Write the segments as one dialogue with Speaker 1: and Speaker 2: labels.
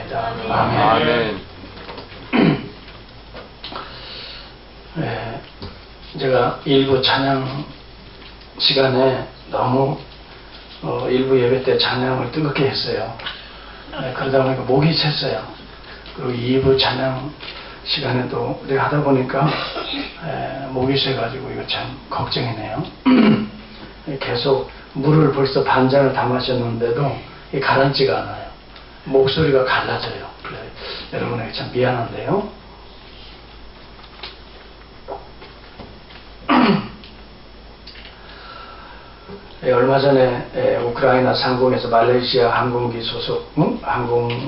Speaker 1: 축원합니다.
Speaker 2: 아멘.
Speaker 1: 아멘.
Speaker 2: 네, 제가 일부 찬양 시간에 너무 일부 예배 때 찬양을 뜨겁게 했어요. 네, 그러다 보니까 목이 샜어요. 그리고 2부 찬양 시간에도 우리가 하다 보니까 목이 쇠가지고 이거 참 걱정이네요. 계속 물을 벌써 반 잔을 다 마셨는데도 가라앉지가 않아요. 목소리가 갈라져요. 그래, 여러분에게 참 미안한데요. 얼마 전에 우크라이나 상공에서 말레이시아 항공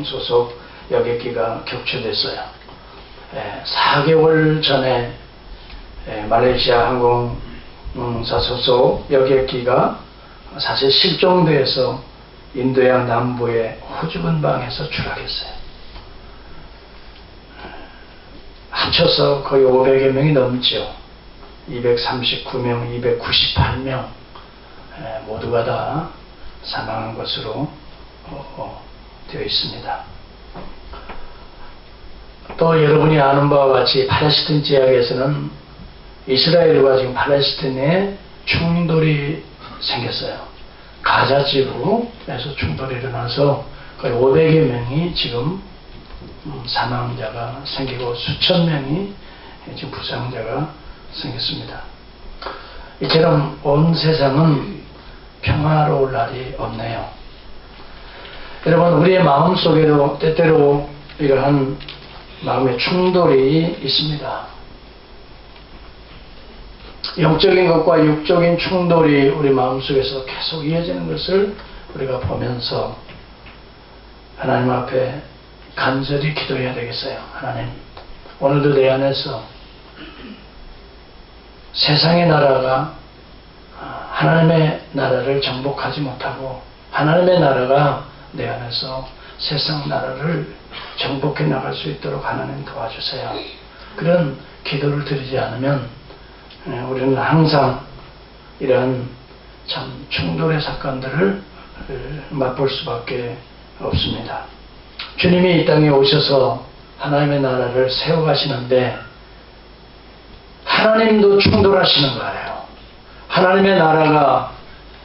Speaker 2: 소속 여객기가 격추됐어요. 4개월 전에 말레이시아 항공사 소속 여객기가 사실 실종돼서 인도양 남부의 호주 근방에서 추락했어요. 합쳐서 거의 500여 명이 넘죠. 239명, 298명 모두가 다 사망한 것으로 되어 있습니다. 또 여러분이 아는 바와 같이 팔레스틴 지역에서는 이스라엘과 지금 팔레스틴에 충돌이 생겼어요. 가자 지구에서 충돌이 일어나서 거의 500여 명이 지금 사망자가 생기고 수천 명이 지금 부상자가 생겼습니다. 이처럼 온 세상은 평화로울 날이 없네요. 여러분, 우리의 마음 속에도 때때로 이러한 마음의 충돌이 있습니다. 영적인 것과 육적인 충돌이 우리 마음속에서 계속 이어지는 것을 우리가 보면서 하나님 앞에 간절히 기도해야 되겠어요. 하나님, 오늘도 내 안에서 세상의 나라가 하나님의 나라를 정복하지 못하고 하나님의 나라가 내 안에서 세상 나라를 정복해 나갈 수 있도록 하나님 도와주세요. 그런 기도를 드리지 않으면 우리는 항상 이러한 참 충돌의 사건들을 맛볼 수밖에 없습니다. 주님이 이 땅에 오셔서 하나님의 나라를 세워가시는데 하나님도 충돌하시는 거예요. 하나님의 나라가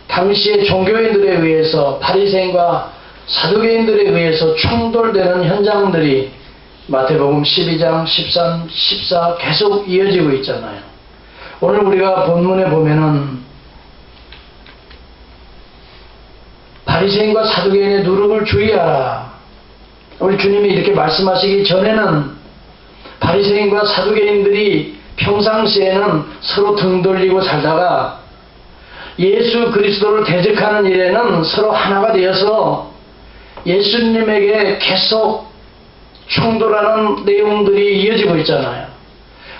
Speaker 2: 당시의 종교인들에 의해서 바리새인과 사두개인들에 의해서 충돌되는 현장들이 마태복음 12장, 13, 14 계속 이어지고 있잖아요. 오늘 우리가 본문에 보면은 바리새인과 사두개인의 누룩을 주의하라. 우리 주님이 이렇게 말씀하시기 전에는 바리새인과 사두개인들이 평상시에는 서로 등 돌리고 살다가 예수 그리스도를 대적하는 일에는 서로 하나가 되어서 예수님에게 계속 충돌하는 내용들이 이어지고 있잖아요.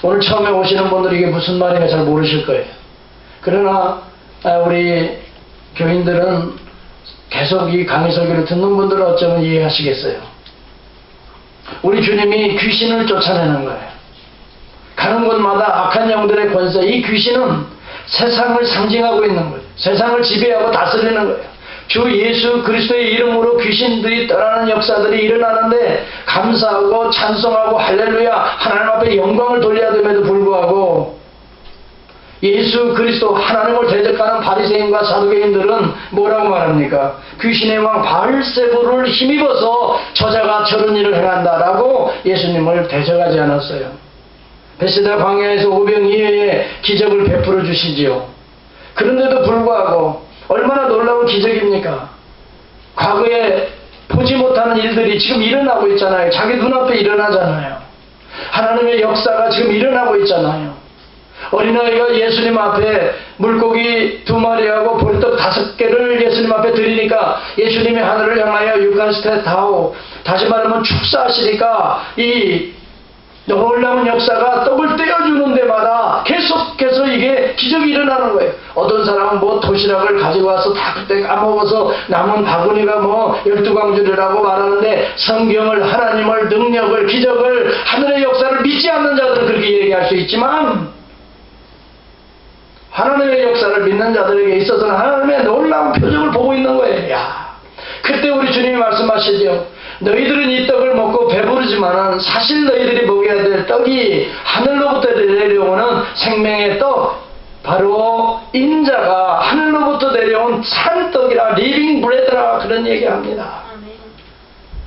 Speaker 2: 오늘 처음에 오시는 분들이 이게 무슨 말인가 잘 모르실 거예요. 그러나 우리 교인들은 계속 이 강의 설교를 듣는 분들은 어쩌면 이해하시겠어요. 우리 주님이 귀신을 쫓아내는 거예요. 가는 곳마다 악한 영들의 권세, 이 귀신은 세상을 상징하고 있는 거예요. 세상을 지배하고 다스리는 거예요. 주 예수 그리스도의 이름으로 귀신들이 떠나는 역사들이 일어나는데 감사하고 찬송하고 할렐루야 하나님 앞에 영광을 돌려야 됨에도 불구하고 예수 그리스도 하나님을 대적하는 바리새인과 사두개인들은 뭐라고 말합니까? 귀신의 왕 바알세불을 힘입어서 저자가 저런 일을 행한다라고 예수님을 대적하지 않았어요. 베세다 광야에서 오병이어의 기적을 베풀어 주시지요. 그런데도 불구하고 얼마나 놀라운 기적입니까? 과거에 보지 못하는 일들이 지금 일어나고 있잖아요. 자기 눈앞에 일어나잖아요. 하나님의 역사가 지금 일어나고 있잖아요. 어린아이가 예수님 앞에 물고기 2마리하고 볼떡 5개를 예수님 앞에 드리니까 예수님이 하늘을 향하여 유카리스테 다오, 다시 말하면 축사하시니까 이 놀라운 역사가 떡을 떼어주는 데마다 계속해서 이게 기적이 일어나는 거예요. 어떤 사람은 뭐 도시락을 가지고 와서 다 그때 까먹어서 남은 바구니가 뭐 12광줄이라고 말하는데 성경을, 하나님을, 능력을, 기적을, 하늘의 역사를 믿지 않는 자들은 그렇게 얘기할 수 있지만 하나님의 역사를 믿는 자들에게 있어서는 하나님의 놀라운 표적을 보고 있는 거예요. 야, 그때 우리 주님이 말씀하시죠. 너희들은 이 떡을 그러지만은 사실 너희들이 먹여야 될 떡이 하늘로부터 내려오는 생명의 떡, 바로 인자가 하늘로부터 내려온 산떡이라, 리빙 브레드라, 그런 얘기합니다.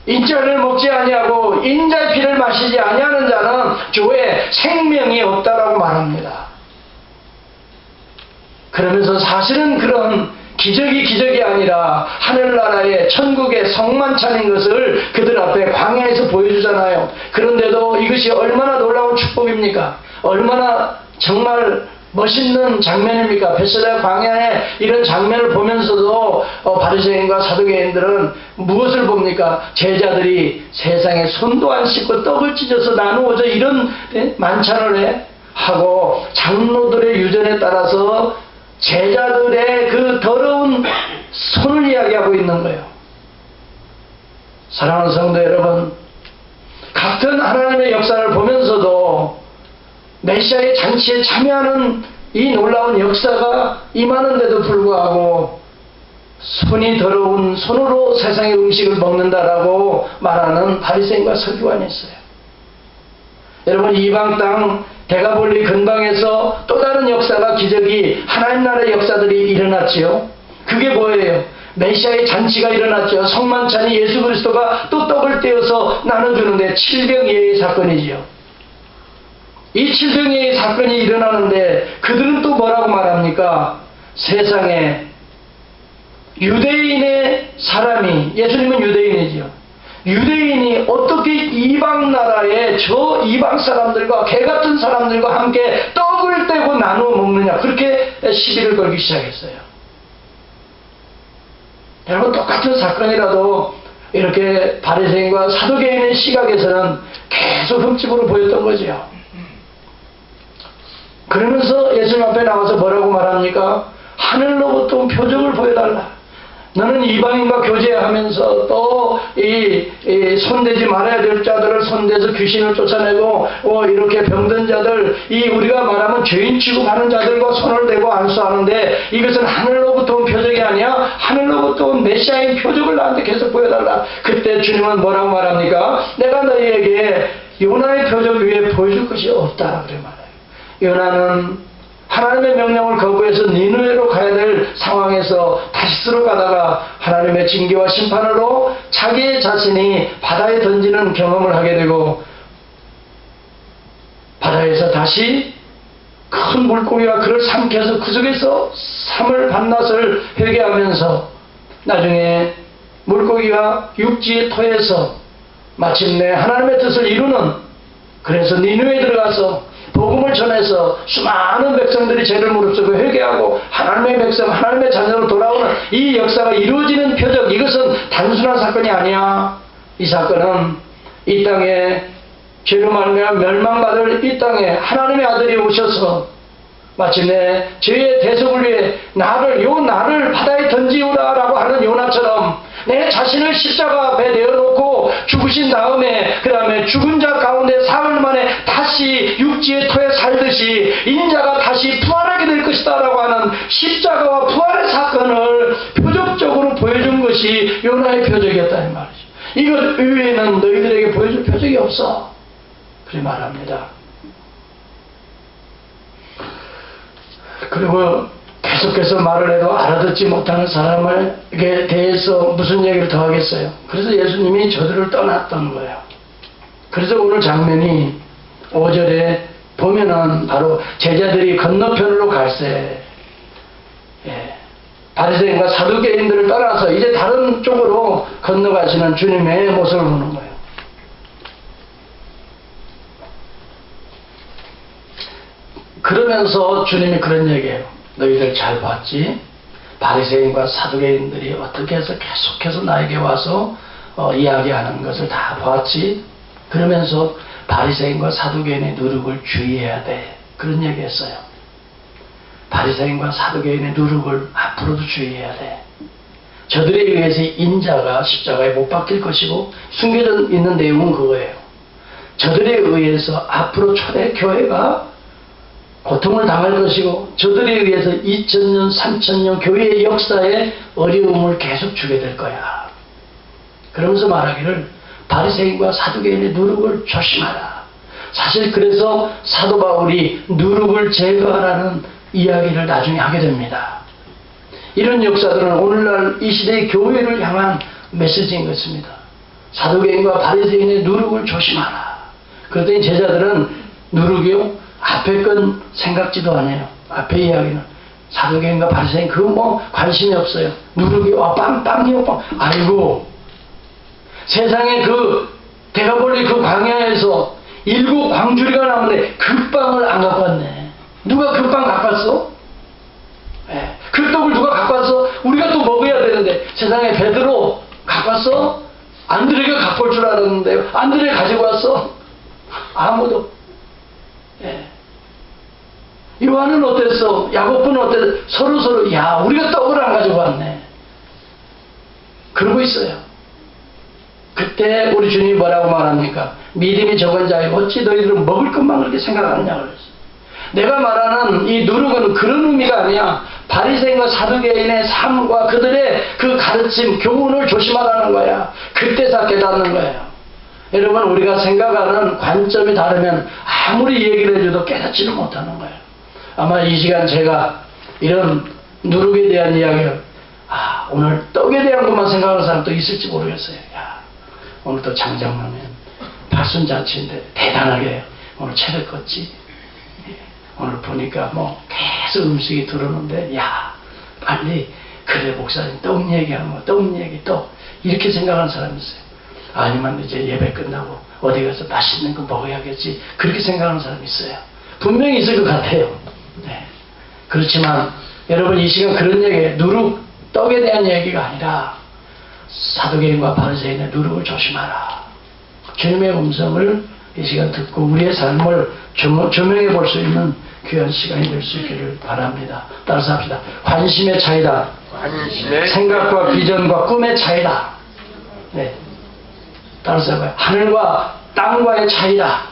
Speaker 2: 인자를 먹지 아니하고 인자의 피를 마시지 아니하는 자는 주의 생명이 없다라고 말합니다. 그러면서 사실은 그런 기적이 아니라 하늘나라의 천국의 성만찬인 것을 그들 앞에 광야에서 보여주잖아요. 그런데도 이것이 얼마나 놀라운 축복입니까? 얼마나 정말 멋있는 장면입니까? 베스다 광야에 이런 장면을 보면서도 바리새인과 사두개인들은 무엇을 봅니까? 제자들이 세상에 손도 안 씻고 떡을 찢어서 나누어져 이런 만찬을 하고 장로들의 유전에 따라서 제자들의 그 더러운 손을 이야기하고 있는 거예요. 사랑하는 성도 여러분, 같은 하나님의 역사를 보면서도 메시아의 잔치에 참여하는 이 놀라운 역사가 임하는데도 불구하고 손이 더러운 손으로 세상의 음식을 먹는다라고 말하는 바리새인과 서기관이 있어요. 여러분, 이방 땅 데가볼리 근방에서 또 다른 역사가, 기적이, 하나님 나라의 역사들이 일어났지요. 그게 뭐예요? 메시아의 잔치가 일어났죠. 성만찬이 예수 그리스도가 또 떡을 떼어서 나눠주는데 칠병예의 사건이지요. 이 칠병예의 사건이 일어나는데 그들은 또 뭐라고 말합니까? 세상에 유대인의 사람이, 예수님은 유대인이지요. 유대인이 어떻게 이방 나라의 저 이방 사람들과, 개같은 사람들과 함께 떡을 떼고 나누어 먹느냐, 그렇게 시비를 걸기 시작했어요. 여러분, 똑같은 사건이라도 이렇게 바리새인과 사두개인의 시각에서는 계속 흠집으로 보였던 거죠. 그러면서 예수님 앞에 나와서 뭐라고 말합니까? 하늘로부터 온 표적을 보여달라. 너는 이방인과 교제하면서 또 손대지 말아야 될 자들을 손대서 귀신을 쫓아내고, 이렇게 병든 자들, 우리가 말하면 죄인 취급하는 자들과 손을 대고 안수하는데, 이것은 하늘로부터 온 표적이 아니야. 하늘로부터 온 메시아인 표적을 나한테 계속 보여달라. 그때 주님은 뭐라고 말합니까? 내가 너희에게 요나의 표적 위에 보여줄 것이 없다, 그래 말해요. 요나는 하나님의 명령을 거부해서 니느웨로 가야 될 상황에서 다시스로 가다가 하나님의 징계와 심판으로 자기 자신이 바다에 던지는 경험을 하게 되고, 바다에서 다시 큰 물고기가 그를 삼켜서 그 속에서 3월 밤낮을 회개하면서 나중에 물고기가 육지의 토해서 마침내 하나님의 뜻을 이루는, 그래서 니느웨에 들어가서 복음을 전해서 수많은 백성들이 죄를 무릅쓰고 회개하고 하나님의 백성, 하나님의 자녀로 돌아오는 이 역사가 이루어지는 표적, 이것은 단순한 사건이 아니야. 이 사건은 이 땅에 죄로 말미암아 멸망받을 이 땅에 하나님의 아들이 오셔서 마침내 죄의 대속을 위해 나를 바다에 던지우라라고 하는 요나처럼 내 자신을 십자가 앞에 내어놓고 죽으신 다음에, 그 다음에 죽은 자 가운데 사흘 만에 다시 육지의 토에 살듯이 인자가 다시 부활하게 될 것이다 라고 하는 십자가와 부활의 사건을 표적적으로 보여준 것이 요나의 표적이었다는 말이죠. 이것 이외에는 너희들에게 보여줄 표적이 없어, 그렇게 말합니다. 그리고 계속해서 말을 해도 알아듣지 못하는 사람에게 대해서 무슨 얘기를 더 하겠어요. 그래서 예수님이 저들을 떠났던 거예요. 그래서 오늘 장면이 5절에 보면은 바로 제자들이 건너편으로 갈새, 바리새인과 사두개인들을 떠나서 이제 다른 쪽으로 건너가시는 주님의 모습을 보는 거예요. 그러면서 주님이 그런 얘기해요. 너희들 잘 봤지? 바리새인과 사두개인들이 어떻게 해서 계속해서 나에게 와서 이야기하는 것을 다 봤지? 그러면서 바리새인과 사두개인의 누룩을 주의해야 돼, 그런 얘기했어요. 바리새인과 사두개인의 누룩을 앞으로도 주의해야 돼. 저들에 의해서 인자가 십자가에 못 박힐 것이고, 숨겨져 있는 내용은 그거예요. 저들에 의해서 앞으로 초대교회가 고통을 당할 것이고, 저들에 의해서 2000년, 3000년 교회의 역사에 어려움을 계속 주게 될 거야. 그러면서 말하기를 바리새인과 사두개인의 누룩을 조심하라. 사실 그래서 사도 바울이 누룩을 제거하라는 이야기를 나중에 하게 됩니다. 이런 역사들은 오늘날 이 시대의 교회를 향한 메시지인 것입니다. 사두개인과 바리새인의 누룩을 조심하라. 그랬더니 제자들은 누룩이요? 앞에 건 생각지도 않아요. 앞에 이야기는 사두개인과 바리새인 그거 뭐 관심이 없어요. 누룩이 빵이요 빵. 아이고 세상에 그 대가볼리 그 광야에서 7 광주리가 나오는데 그 빵을 안 갖고 왔네. 누가 그 빵 갖고 왔어? 네. 그 떡을 누가 갖고 왔어? 우리가 또 먹어야 되는데 세상에 베드로 갖고 왔어? 안드레가 갖고 올 줄 알았는데요. 안드레 가지고 왔어? 아무도. 네. 요한은 어땠어? 야고보는 어땠어? 서로 야 우리가 떡을 안 가지고 왔네. 그러고 있어요. 그때 우리 주님이 뭐라고 말합니까? 믿음이 적은 자여 어찌 너희들은 먹을 것만 그렇게 생각하느냐 그랬어요. 내가 말하는 이 누룩은 그런 의미가 아니야. 바리새인과 사두개인의 삶과 그들의 그 가르침, 교훈을 조심하라는 거야. 그때서 깨닫는 거예요. 여러분 우리가 생각하는 관점이 다르면 아무리 얘기를 해줘도 깨닫지를 못하는 거예요. 아마 이 시간 제가 이런 누룩에 대한 이야기를 오늘 떡에 대한 것만 생각하는 사람도 있을지 모르겠어요. 야, 오늘 또 장장로면 팔순잔치인데 대단하게 오늘 차렸겠지. 오늘 보니까 뭐 계속 음식이 들어오는데 야 빨리 그래 목사님 떡 얘기하면 떡 얘기 또 이렇게 생각하는 사람이 있어요. 아니면 이제 예배 끝나고 어디 가서 맛있는 거 먹어야겠지 그렇게 생각하는 사람이 있어요. 분명히 있을 것 같아요. 네. 그렇지만 여러분 이 시간 그런 얘기예요. 누룩 떡에 대한 얘기가 아니라 사두개인과 바리새인의 누룩을 조심하라. 주님의 음성을 이 시간 듣고 우리의 삶을 조명해 볼 수 있는 귀한 시간이 될 수 있기를 바랍니다. 따라서 합시다. 관심의 차이다. 생각과 비전과 꿈의 차이다. 네. 따라서 해봐요. 하늘과 땅과의 차이다.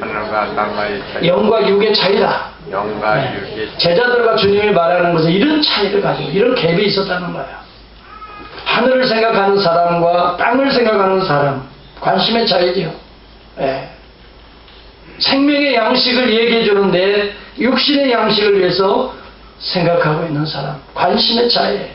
Speaker 1: 하늘과 땅과의 차이.
Speaker 2: 영과 육의 차이다.
Speaker 1: 영과
Speaker 2: 네.
Speaker 1: 육의 차이.
Speaker 2: 제자들과 주님이 말하는 것은 이런 차이를 가지고 이런 갭이 있었다는 거예요. 하늘을 생각하는 사람과 땅을 생각하는 사람 관심의 차이지요. 네. 생명의 양식을 얘기해 주는데 육신의 양식을 위해서 생각하고 있는 사람 관심의 차이예요.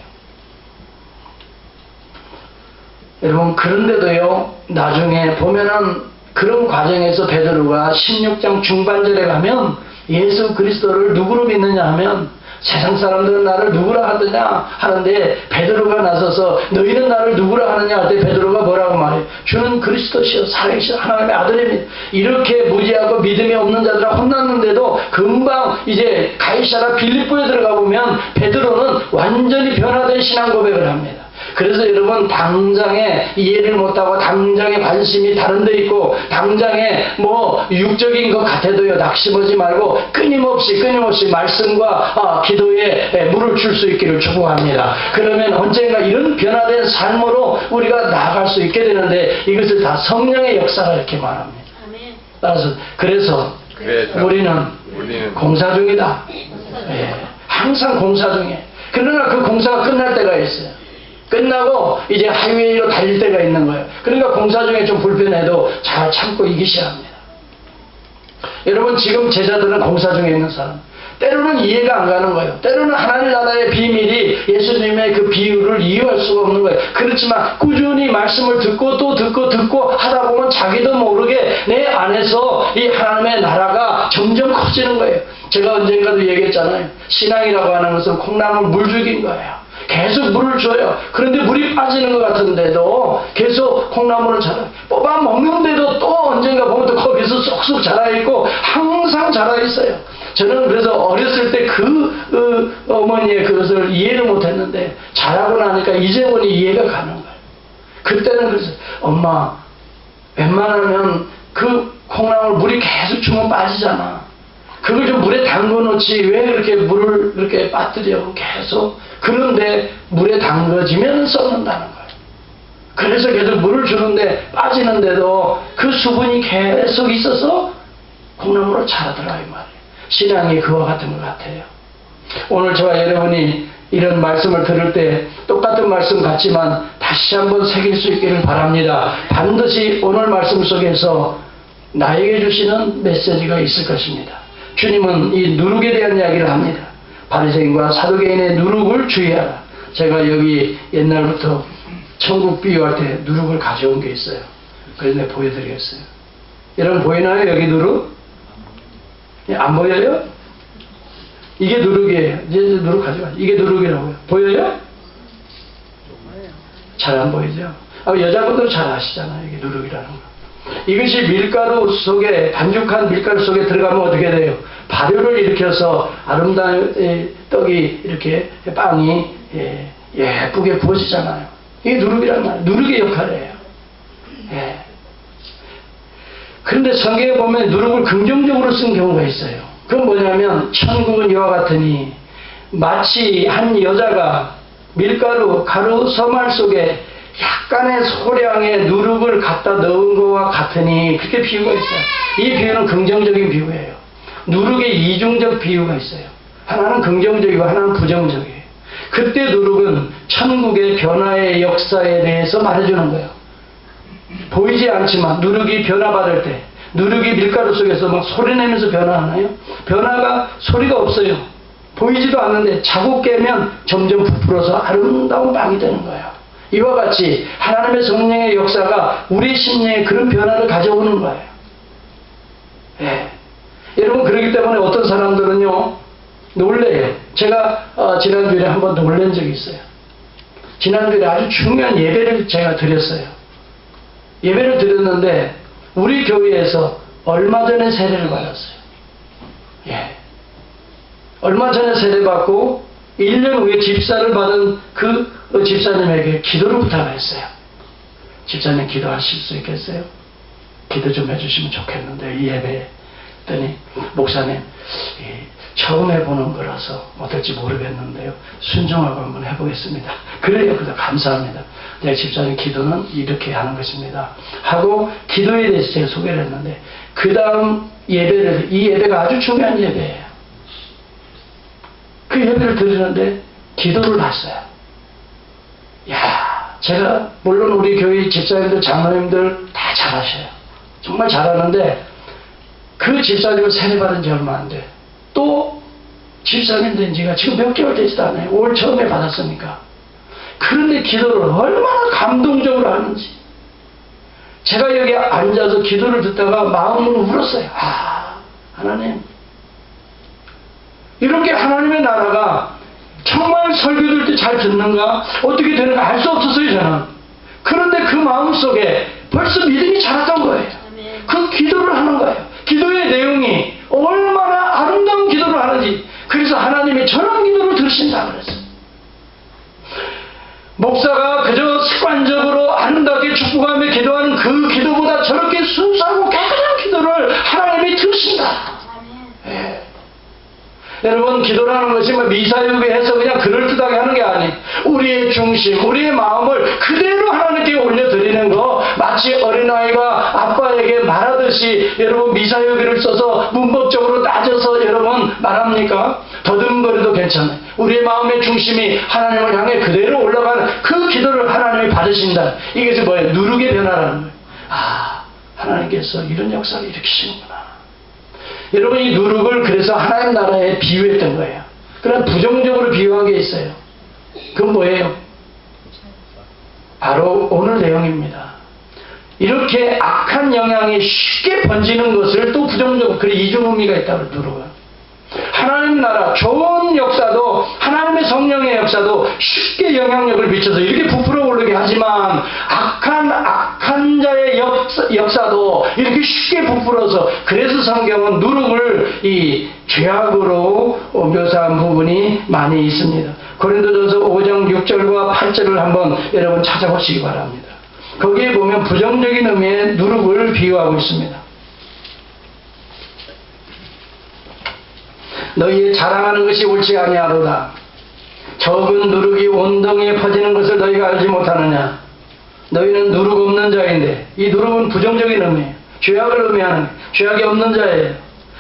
Speaker 2: 여러분 그런데도요 나중에 보면은 그런 과정에서 베드로가 16장 중반절에 가면 예수 그리스도를 누구로 믿느냐 하면 세상 사람들은 나를 누구라 하느냐 하는데 베드로가 나서서 너희는 나를 누구라 하느냐 할 때 베드로가 뭐라고 말해요? 주는 그리스도시요 살아계신 하나님의 아들입니다. 이렇게 무지하고 믿음이 없는 자들아 혼났는데도 금방 이제 가이사랴 빌립보에 들어가 보면 베드로는 완전히 변화된 신앙 고백을 합니다. 그래서 여러분 당장에 이해를 못하고 당장에 관심이 다른 데 있고 당장에 뭐 육적인 것 같아도요 낙심하지 말고 끊임없이 말씀과 기도에 물을 줄 수 있기를 축복합니다. 그러면 언젠가 이런 변화된 삶으로 우리가 나아갈 수 있게 되는데 이것을 다 성령의 역사가 이렇게 말합니다. 따라서 그래서 우리는 공사 중이다. 예, 항상 공사 중에. 그러나 그 공사가 끝날 때가 있어요. 끝나고 이제 하이웨이로 달릴 때가 있는 거예요. 그러니까 공사 중에 좀 불편해도 잘 참고 이기셔야 합니다. 여러분 지금 제자들은 공사 중에 있는 사람 때로는 이해가 안 가는 거예요. 때로는 하나님 나라의 비밀이 예수님의 그 비유를 이해할 수가 없는 거예요. 그렇지만 꾸준히 말씀을 듣고 또 듣고 하다 보면 자기도 모르게 내 안에서 이 하나님의 나라가 점점 커지는 거예요. 제가 언젠가도 얘기했잖아요. 신앙이라고 하는 것은 콩나물 물죽인 거예요. 계속 물을 줘요. 그런데 물이 빠지는 것 같은데도 계속 콩나물을 자라요. 뽑아 먹는데도 또 언젠가 보면 또 거기서 쏙쏙 자라있고 항상 자라있어요. 저는 그래서 어렸을 때 어머니의 그것을 이해를 못했는데 자라고 나니까 이제는 이해가 가는 거예요. 그때는 그래서 엄마 웬만하면 그 콩나물 물이 계속 주면 빠지잖아. 그걸 좀 물에 담궈 놓지 왜 그렇게 물을 이렇게 빠뜨려 계속. 그런데 물에 담궈지면 썩는다는 거예요. 그래서 계속 물을 주는데 빠지는데도 그 수분이 계속 있어서 콩나물로 자라더라 이 말이에요. 신앙이 그와 같은 것 같아요. 오늘 저와 여러분이 이런 말씀을 들을 때 똑같은 말씀 같지만 다시 한번 새길 수 있기를 바랍니다. 반드시 오늘 말씀 속에서 나에게 주시는 메시지가 있을 것입니다. 주님은 이 누룩에 대한 이야기를 합니다. 바리새인과 사두개인의 누룩을 주의하라. 제가 여기 옛날부터 천국 비유할 때 누룩을 가져온 게 있어요. 그래서 내가 보여드리겠어요. 여러분 보이나요? 여기 누룩? 안 보여요? 이게 누룩이에요. 이제 누룩 가져가. 이게 누룩이라고요. 보여요? 잘 안 보이죠? 여자분들은 잘 아시잖아요. 이게 누룩이라는 거. 이것이 밀가루 속에, 반죽한 밀가루 속에 들어가면 어떻게 돼요? 발효를 일으켜서 아름다운 떡이 이렇게 빵이 예쁘게 구워지잖아요. 이게 누룩이란 말이에요. 누룩의 역할이에요. 예. 그런데 성경에 보면 누룩을 긍정적으로 쓴 경우가 있어요. 그건 뭐냐면 천국은 이와 같으니 마치 한 여자가 밀가루, 가루 서말 속에 약간의 소량의 누룩을 갖다 넣은 것과 같으니 그렇게 비유가 있어요. 이 비유는 긍정적인 비유예요. 누룩의 이중적 비유가 있어요. 하나는 긍정적이고 하나는 부정적이에요. 그때 누룩은 천국의 변화의 역사에 대해서 말해주는 거예요. 보이지 않지만 누룩이 변화받을 때 누룩이 밀가루 속에서 막 소리내면서 변화하나요? 변화가 소리가 없어요. 보이지도 않는데 자국 깨면 점점 부풀어서 아름다운 빵이 되는 거예요. 이와 같이 하나님의 성령의 역사가 우리 심령에 그런 변화를 가져오는 거예요. 예. 여러분 그렇기 때문에 어떤 사람들은요 놀래요. 제가 지난주에 한번 놀란 적이 있어요. 지난주에 아주 중요한 예배를 제가 드렸어요. 예배를 드렸는데 우리 교회에서 얼마 전에 세례를 받았어요. 예. 얼마 전에 세례받고 1년 후에 집사를 받은 그 집사님에게 기도를 부탁했어요. 집사님 기도하실 수 있겠어요? 기도 좀 해주시면 좋겠는데 이 예배에 했더니 목사님 처음 해보는 거라서 어떨지 모르겠는데요. 순종하고 한번 해보겠습니다. 그래요. 그래서 감사합니다. 네, 집사님 기도는 이렇게 하는 것입니다. 하고 기도에 대해서 제가 소개를 했는데 그 다음 예배를 이 예배가 아주 중요한 예배예요. 그 예배를 드리는데 기도를 했어요. 야, 제가 물론 우리 교회 집사님들 장로님들 다 잘하셔요. 정말 잘하는데 그 집사님을 세례받은 지 얼마 안 돼. 또 집사님 된 지가 지금 몇 개월 되지도 않아요. 올 처음에 받았으니까. 그런데 기도를 얼마나 감동적으로 하는지. 제가 여기 앉아서 기도를 듣다가 마음으로 울었어요. 하나님. 이렇게 하나님의 나라가 정말 설교될 때 잘 듣는가? 어떻게 되는가 알 수 없었어요, 저는. 그런데 그 마음 속에 벌써 믿음이 자랐던 거예요. 그 기도를 하는 거예요. 기도의 내용이 얼마나 아름다운 기도를 하는지. 그래서 하나님이 저런 기도를 들으신다 그랬어요. 목사가 그저 습관적으로 아름답게 축복하며 기도하는 그 기도보다 저렇게 순수하고 깨끗한 기도를 하나님이 들으신다. 예. 여러분 기도라는 것이 미사유게 해서 그냥 그럴듯하게 하는 게 아니에요. 우리의 중심, 우리의 마음을 그대로 하나님께 올려드리는 거 마치 어린아이가 아빠에게 말하듯이 여러분 미사유기를 써서 문법적으로 따져서 여러분 말합니까? 더듬거려도 괜찮아요. 우리의 마음의 중심이 하나님을 향해 그대로 올라가는 그 기도를 하나님이 받으신다. 이게 뭐예요? 누룩의 변화라는 거예요. 하나님께서 이런 역사를 일으키시는구나. 여러분 이 누룩을 그래서 하나님 나라에 비유했던 거예요. 그러나 부정적으로 비유한 게 있어요. 그건 뭐예요? 바로 오늘 내용입니다. 이렇게 악한 영향이 쉽게 번지는 것을 또 부정적으로, 그래 이중 의미가 있다고 누룩은. 하나님 나라 좋은 역사도 하나님의 성령의 역사도 쉽게 영향력을 미쳐서 이렇게 부풀어 오르게 하지만 악한 자의 역사도 이렇게 쉽게 부풀어서, 그래서 성경은 누룩을 이 죄악으로 묘사한 부분이 많이 있습니다. 고린도전서 5장 6절과 8절을 한번 여러분 찾아보시기 바랍니다. 거기에 보면 부정적인 의미의 누룩을 비유하고 있습니다. 너희의 자랑하는 것이 옳지 아니하로다. 적은 누룩이 온덩이에 퍼지는 것을 너희가 알지 못하느냐. 너희는 누룩 없는 자인데, 이 누룩은 부정적인 의미예요. 죄악을 의미하는, 죄악이 없는 자예요.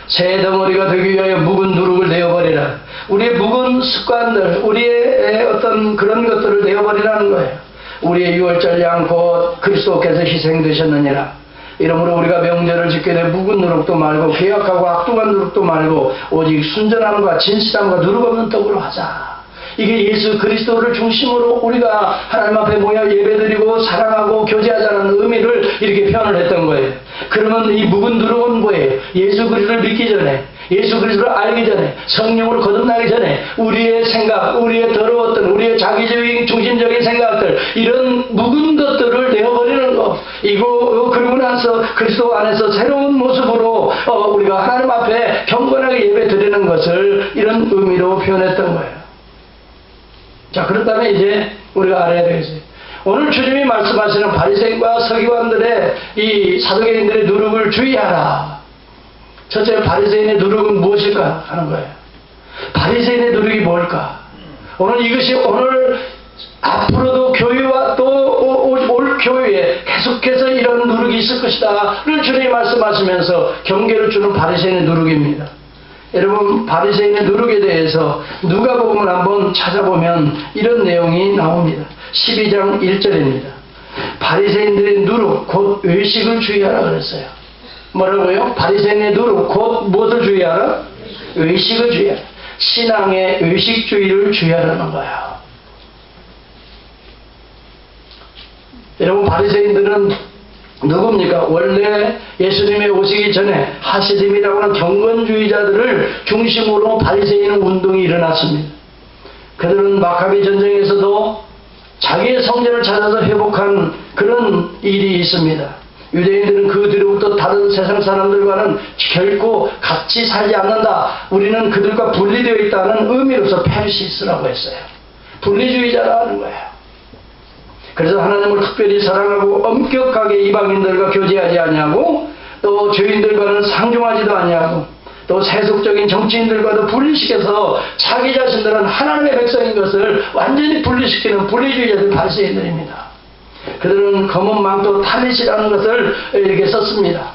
Speaker 2: 새 덩어리가 되기 위하여 묵은 누룩을 내어버리라. 우리의 묵은 습관들, 우리의 어떤 그런 것들을 내어버리라는 거예요. 우리의 유월절 양 곧 그리스도께서 희생되셨느니라. 이러므로 우리가 명절을 지게 되 묵은 누룩도 말고 계약하고 악독한 누룩도 말고 오직 순전함과 진실함과 누룩 없는 떡으로 하자. 이게 예수 그리스도를 중심으로 우리가 하나님 앞에 모여 예배드리고 사랑하고 교제하자는 의미를 이렇게 표현을 했던 거예요. 그러면 이 묵은 누룩은 뭐예요? 예수 그리스도를 믿기 전에, 예수 그리스도를 알기 전에, 성령으로 거듭나기 전에 우리의 생각, 우리의 더러웠던 우리의 자기적인 중심적인 생각들, 이런 묵은 것들을 내어버리는 거. 이거 그리고 나서 그리스도 안에서 새로운 모습으로 우리가 하나님 앞에 경건하게 예배드리는 것을 이런 의미로 표현했던 거예요. 자, 그렇다면 이제 우리가 알아야 되겠어요. 오늘 주님이 말씀하시는 바리새인과 서기관들의 이 사두개인들의 누룩을 주의하라. 첫째, 바리새인의 누룩은 무엇일까 하는 거예요. 바리새인의 누룩이 뭘까? 오늘 이것이 오늘 앞으로도 교회와 또 올 교회에 계속해서 이런 누룩이 있을 것이다를 주님이 말씀하시면서 경계를 주는 바리새인의 누룩입니다. 여러분, 바리새인의 누룩에 대해서 누가복음을 한번 찾아보면 이런 내용이 나옵니다. 12장 1절입니다. 바리새인들의 누룩 곧 외식을 주의하라 그랬어요. 뭐라고요? 바리새인의 누룩 곧 무엇을 주의하라? 외식을 주의하라. 신앙의 외식주의를 주의하라는 거예요. 여러분, 바리새인들은 누굽니까? 원래 예수님의 오시기 전에 하시림이라고 하는 경건주의자들을 중심으로 바리새인 운동이 일어났습니다. 그들은 마카비 전쟁에서도 자기의 성전을 찾아서 회복한 그런 일이 있습니다. 유대인들은 그 뒤로부터 다른 세상 사람들과는 결코 같이 살지 않는다. 우리는 그들과 분리되어 있다는 의미로서 페르시스라고 했어요. 분리주의자라는 거예요. 그래서 하나님을 특별히 사랑하고 엄격하게 이방인들과 교제하지 아니하고 또 죄인들과는 상종하지도 아니하고 또 세속적인 정치인들과도 분리시켜서 자기 자신들은 하나님의 백성인 것을 완전히 분리시키는 분리주의자들 바리새인들입니다. 그들은 검은 망토 타밋이라는 것을 이렇게 썼습니다.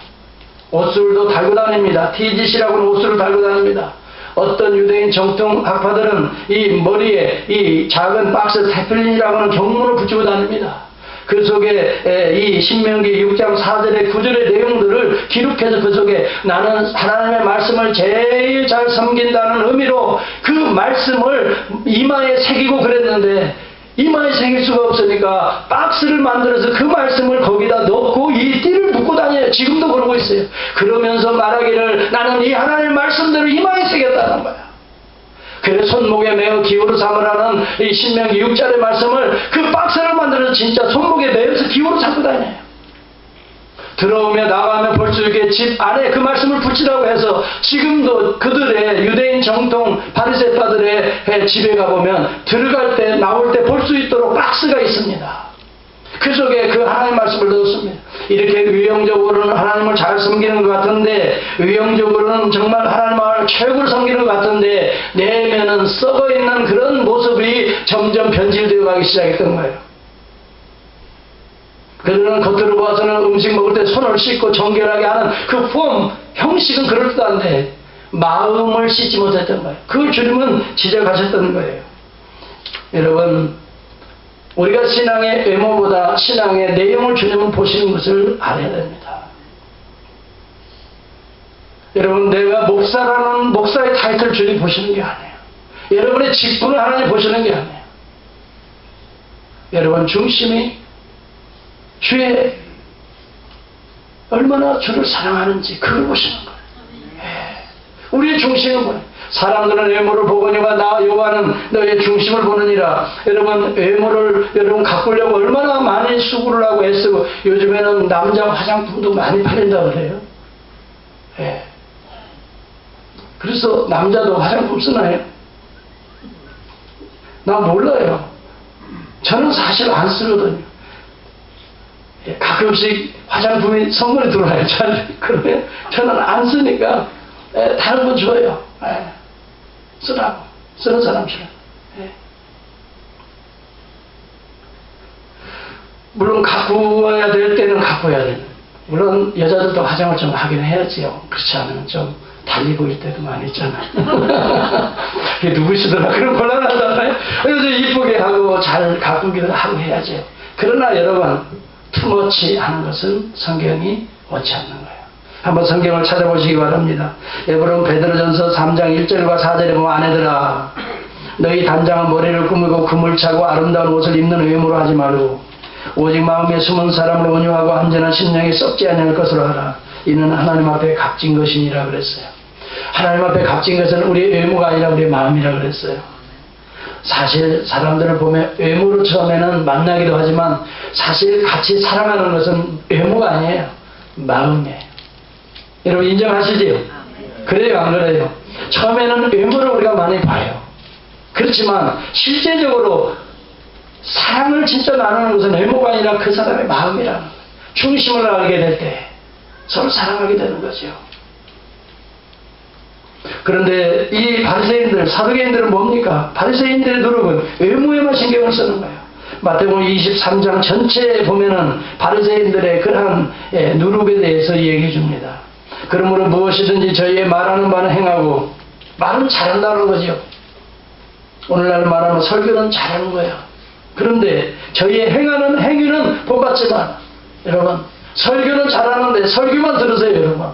Speaker 2: 옷술도 달고 다닙니다. 티짓이라고 하는 옷술을 달고 다닙니다. 어떤 유대인 정통 학파들은 이 머리에 이 작은 박스 테필린이라고 하는 경문을 붙이고 다닙니다. 그 속에 이 신명기 6장 4절의 9절의 내용들을 기록해서 그 속에 나는 하나님의 말씀을 제일 잘 섬긴다는 의미로 그 말씀을 이마에 새기고 그랬는데 이마에 새길 수가 없으니까 박스를 만들어서 그 말씀을 거기다 넣고 이 띠를 묶고 다녀요. 지금도 그러고 있어요. 그러면서 말하기를 나는 이 하나님의 말씀대로 이마에 새겼다는 거야. 그래서 손목에 매어 기호로 삼으라는 이 신명기 6절의 말씀을 그 박스를 만들어서 진짜 손목에 매어서 기호로 삼고 다녀요. 들어오며 나가며 볼 수 있게 집 안에 그 말씀을 붙이라고 해서 지금도 그들의 유대인 정통 바리새파들의 집에 가보면 들어갈 때 나올 때 볼 수 있도록 박스가 있습니다. 그 속에 그 하나님 말씀을 넣었습니다. 이렇게 위형적으로는 하나님을 잘 섬기는 것 같은데 위형적으로는 정말 하나님을 최고로 섬기는 것 같은데 내면은 썩어있는 그런 모습이 점점 변질되어 가기 시작했던 거예요. 그들은 겉으로 봐서는 음식 먹을 때 손을 씻고 정결하게 하는 그 폼, 형식은 그럴듯한데 마음을 씻지 못했던 거예요. 그걸 주님은 지적하셨던 거예요. 여러분, 우리가 신앙의 외모보다 신앙의 내용을 주님은 보시는 것을 알아야 됩니다. 여러분, 내가 목사라는 목사의 타이틀을 주님 보시는 게 아니에요. 여러분의 직분을 하나님 보시는 게 아니에요. 여러분 중심이 주의 얼마나 주를 사랑하는지 그걸 보시는 거예요. 우리의 중심은 뭐예요? 사람들은 외모를 보거니와 나 여호와는 너의 중심을 보느니라. 여러분 외모를 여러분 가꾸려고 얼마나 많이 수고를 하고 애쓰고 요즘에는 남자 화장품도 많이 팔린다고 그래요. 그래서 남자도 화장품 쓰나요? 나 몰라요. 저는 사실 안 쓰거든요. 가끔씩 화장품이 선물이 들어와요. 그러면 저는 안 쓰니까 다른 건 줘요. 쓰라고. 쓰는 사람처럼. 물론 가꾸어야 될 때는 가꾸어야 돼요. 물론 여자들도 화장을 좀 하긴 해야지요. 그렇지 않으면 좀 달리 보일 때도 많이 있잖아. 그게 누구시더라? 그런 곤란하잖아요. 그래서 이쁘게 하고 잘 가꾸기도 하고 해야죠. 그러나 여러분, 투머치 하는 것은 성경이 원치 않는 거예요. 한번 성경을 찾아보시기 바랍니다. 에브론 베드로전서 3장 1절과 4절에 보면 아내들아 너희 단장은 머리를 꾸미고 금을 차고 아름다운 옷을 입는 외모로 하지 말고 오직 마음에 숨은 사람을 온유하고 한전한 심령이 썩지 아니할 것으로 하라. 이는 하나님 앞에 값진 것이니라 그랬어요. 하나님 앞에 값진 것은 우리의 외모가 아니라 우리의 마음이라 그랬어요. 사실 사람들을 보면 외모로 처음에는 만나기도 하지만 사실 같이 사랑하는 것은 외모가 아니에요. 마음이에요. 여러분 인정하시지요? 그래요 안 그래요? 처음에는 외모를 우리가 많이 봐요. 그렇지만 실제적으로 사랑을 진짜 나누는 것은 외모가 아니라 그 사람의 마음이라는 거예요. 중심을 알게 될 때 서로 사랑하게 되는 거죠. 그런데 이 바리새인들, 사두개인들은 뭡니까? 바리새인들의 노력은 외모에만 신경을 쓰는 거예요. 마태복음 23장 전체에 보면은 바리새인들의 그러한 누룩에 대해서 얘기해 줍니다. 그러므로 무엇이든지 저희의 말하는 바는 행하고 말은 잘한다는 거죠. 오늘날 말하면 설교는 잘하는 거예요. 그런데 저희의 행하는 행위는 본받지만 여러분 설교는 잘하는데 설교만 들으세요. 여러분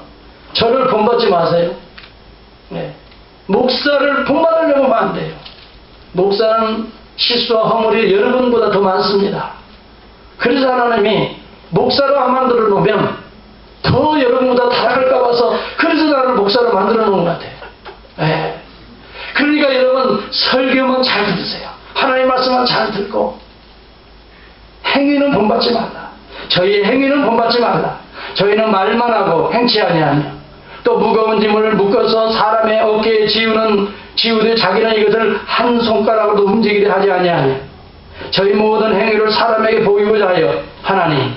Speaker 2: 저를 본받지 마세요. 네. 목사를 본받으려고 하면 안 돼요. 목사는 실수와 허물이 여러분보다 더 많습니다. 그래서 하나님이 목사로 안 만들어 놓으면 더 여러분보다 타락할까 봐서 그래서 나를 목사로 만들어 놓은 것 같아요. 네. 그러니까 여러분 설교만 잘 들으세요. 하나님 말씀만 잘 듣고 행위는 본받지 말라. 저희의 행위는 본받지 말라. 저희는 말만 하고 행치 아니하며 또 무거운 짐을 묶어서 사람의 어깨에 지우되 자기는 이것을 한 손가락으로도 움직이게 하지 아니하며 저희 모든 행위를 사람에게 보이고자 하여 하나님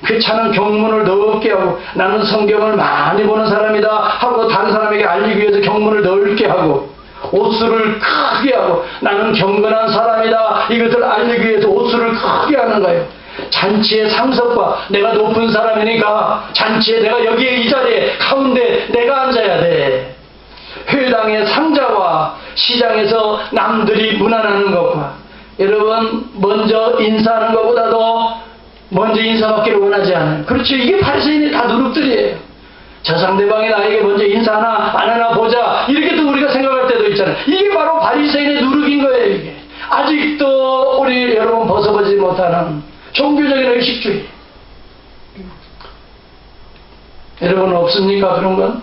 Speaker 2: 그 차는 경문을 넓게 하고 나는 성경을 많이 보는 사람이다 하고 다른 사람에게 알리기 위해서 경문을 넓게 하고 옷수를 크게 하고 나는 경건한 사람이다 이것을 알리기 위해서 옷수를 크게 하는 거예요. 잔치의 상석과 내가 높은 사람이니까 잔치에 내가 여기에 이 자리에 가운데 내가 앉아야 돼. 회당의 상자와 시장에서 남들이 무난하는 것과 여러분 먼저 인사하는 것보다도 먼저 인사받기를 원하지 않아요. 그렇죠. 이게 바리새인의 다 누룩들이에요. 저 상대방이 나에게 먼저 인사하나 안 하나 보자 이렇게 또 우리가 생각할 때도 있잖아요. 이게 바로 바리새인의 누룩인 거예요. 이게 아직도 우리 여러분 벗어보지 못하는 종교적인 의식주의. 여러분 없습니까 그런 건?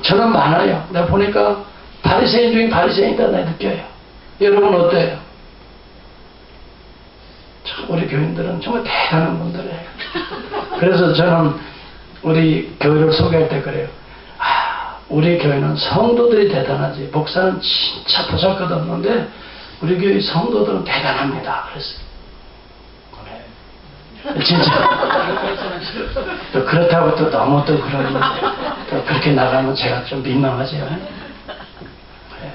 Speaker 2: 저는 많아요. 내가 보니까 바리새인 중에 바리새인이다 내가 느껴요. 여러분 어때요? 참 우리 교인들은 정말 대단한 분들이에요. 그래서 저는 우리 교회를 소개할 때 그래요. 우리 교회는 성도들이 대단하지 목사는 진짜 보잘것없는데 우리 교회 성도들은 대단합니다. 그랬어요. 진짜 또 그렇다고 또 너무 또 그러니 또 그렇게 나가면 제가 좀 민망하죠. 네.